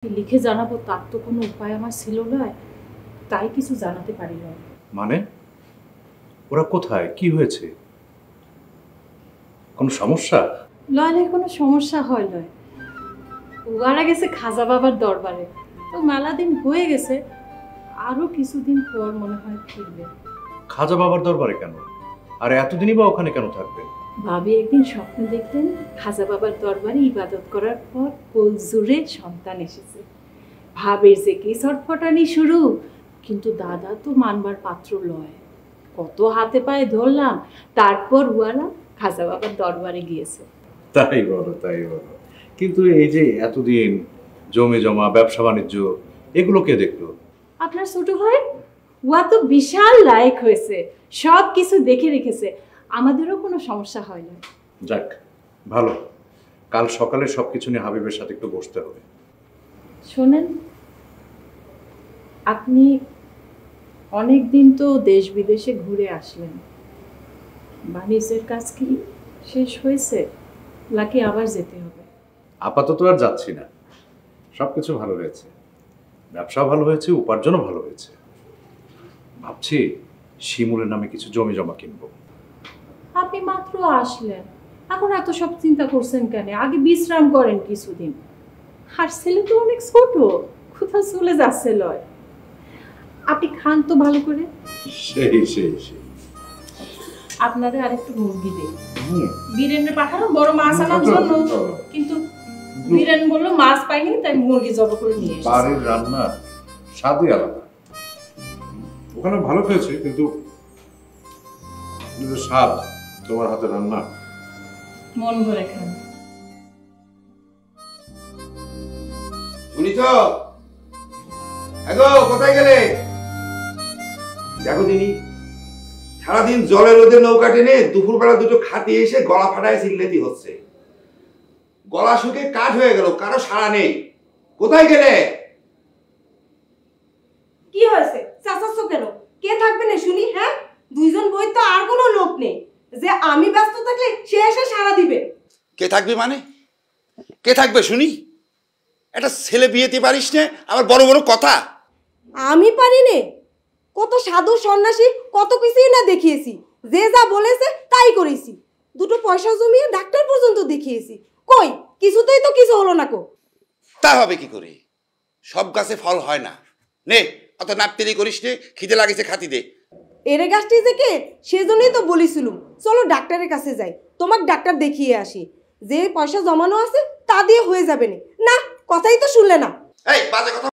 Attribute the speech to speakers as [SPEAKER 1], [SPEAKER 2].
[SPEAKER 1] লিখে জানাবো তার তো কোনো উপায় আমার ছিল না, তাই কিছু জানাতে পারি না।
[SPEAKER 2] মানে ওরা কোথায়, কি হয়েছে, কোনো সমস্যা?
[SPEAKER 1] লয়লায় কোনো সমস্যা হয় নয়, ওরা গেছে খাজা বাবার দরবারে, তো মেলা দিন হয়ে গেছে, আরো কিছুদিন পর মনে হয় ফিরবে।
[SPEAKER 2] খাজা বাবার দরবারে কেন, আর এতদিনই বা ওখানে কেন থাকবেন?
[SPEAKER 1] ভাবি একদিন স্বপ্নে দেখলেন খাজা বাবার দরবারে ইবাদত করার পর কোল জুড়ে সন্তান এসেছে। ভাবের যে কি ছটফটানি শুরু, কিন্তু দাদা তো মানবার পাত্র লয়। কত হাতে পায়ে ধরলাম, তারপর ওয়ালা খাজা বাবার দরবারে গিয়েছে।
[SPEAKER 2] তাই বলো, তাই বলো। কিন্তু এই যে এতদিন জমি জমা, ব্যবসা বাণিজ্য, এগুলো কে দেখলো?
[SPEAKER 1] আপনার ছোট ভাই, ওয়া তো বিশাল লায়ক হয়েছে, সব কিছু দেখে রেখেছে, আমাদেরও কোনো সমস্যা হয় না।
[SPEAKER 2] যাক ভালো, কাল সকালে সবকিছু নিয়ে হাবিবের সাথে একটু বসতে হবে।
[SPEAKER 1] শোনেন, আপনি অনেক দিন তো দেশ বিদেশে ঘুরে আসলেন, বাণিজ্যের কাজ কি শেষ হয়েছে নাকি আবার যেতে হবে?
[SPEAKER 2] আপাতত আর যাচ্ছি না, সবকিছু ভালো হয়েছে, ব্যবসা ভালো হয়েছে, উপার্জনও ভালো হয়েছে। ভাবছি শিমুলের নামে কিছু জমি জমা কিনবো।
[SPEAKER 1] আপনি মাত্র আসলেন, এখন এত সব চিন্তা করছেন কেন? আগে বিশ্রাম করেন কিছুদিন। আর ছেলে তো অনেক ছোট, কোথাও চলে যাচ্ছে লয়। আপনি খান তো ভালো করে।
[SPEAKER 2] সেই সেই সেই
[SPEAKER 1] আপনারা আরেকটু মুরগি দেই, বীরেন্দ্র পাঠানো বড় মাছ আনার জন্য, কিন্তু বীরেন বললো মাছ পাইনি, তাই মুরগি জব করে নিয়ে এসেছে।
[SPEAKER 2] বাড়ির রান্না স্বাদই আলাদা। ওখানে ভালো খেয়েছে, কিন্তু স্বাদ তোমার হাতে রান্না
[SPEAKER 1] মন ভরে খান।
[SPEAKER 3] শুনিছ? এগো কোথায় গেলে? দেখো দিনি, সারাদিন জলে রোদে নৌকা টেনে দুপুরবেলা দুটো খাটি এসে গলা ফাটায় চিল্লেতি হচ্ছে। গলা শুকে কাঠ হয়ে গেল, কারো সাড়া নেই। কোথায় গেলে?
[SPEAKER 4] কি হয়েছে? চাচাচ্ছ কেন? কে থাকবে না শুনি? হ্যাঁ, দুইজন বই তো আর কোনো লোক নেই যে আমি ব্যস্ত থাকলে সে এসে সাড়া দিবে।
[SPEAKER 3] কে থাকবে মানে? কে থাকবে শুনি? একটা ছেলে বিয়েতে পারিস না, আবার বড় বড় কথা।
[SPEAKER 4] আমি পারি নে? কত সাধু সন্ন্যাসী কত কিছুই না দেখিয়েছি, যে যা বলেছে তাই করেছি। দুটো পয়সা জমিয়ে ডাক্তার পর্যন্ত দেখিয়েছি, কই কিছুতেই তো কিছু হলো না। কো
[SPEAKER 3] তা হবে কি করে? সব গাছে ফল হয় না। নে অত নাপতেরি করিস নে, খিদে লাগেছে খাতি দে।
[SPEAKER 4] এরে গাছটি যে কে সেজন্যই তো বলিছিলুম চলো ডাক্তারের কাছে যাই, তোমাকে ডাক্তার দেখিয়ে আসি। যে পয়সা জমানো আছে তা দিয়ে হয়ে যাবে না। কথাই তো শুনলে না।
[SPEAKER 3] এই বাজে কথা